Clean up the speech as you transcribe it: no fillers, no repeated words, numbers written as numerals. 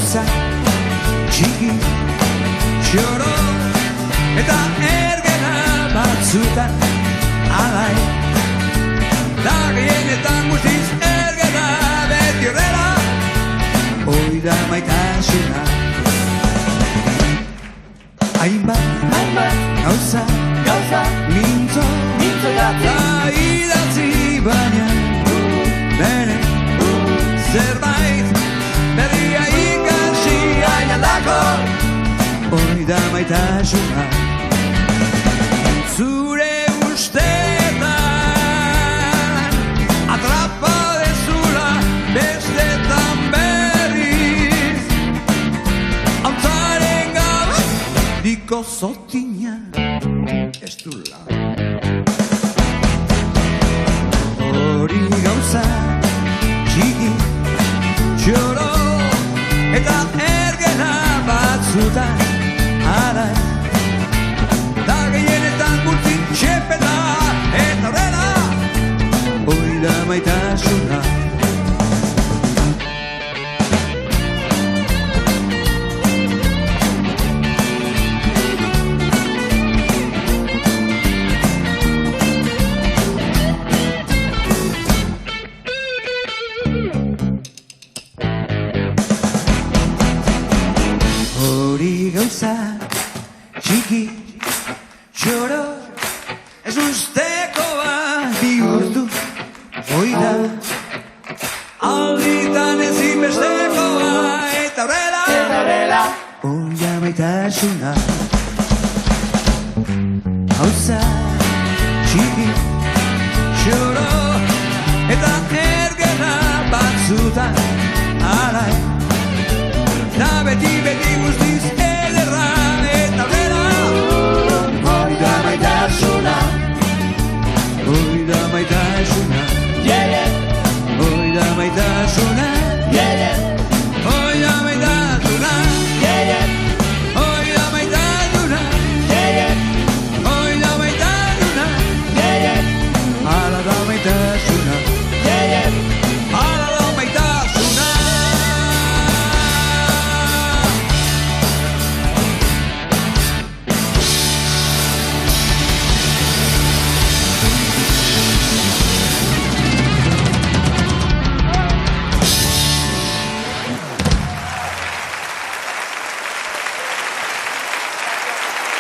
gauza txiki txoro eta ergena batzutan alai da gehienetan guztiz ergena beti horrela oida maitasuna hainbat gauza mintzo da idatzi baina bere zerbait berria ikasi ainaldako oida maitasuna zure ustetan atrapa dezula bestetan berriz antzaren gabe diko zotina ez dula hori gauza txiki txoro eta ergena batzutan ara da gehienetan gutxi txepeta eta horrela oida maitasuna gauza txiki txoro ez ustekoa bihurtu oida alditan ezinbestekoa eta horrela oida maitasuna gauza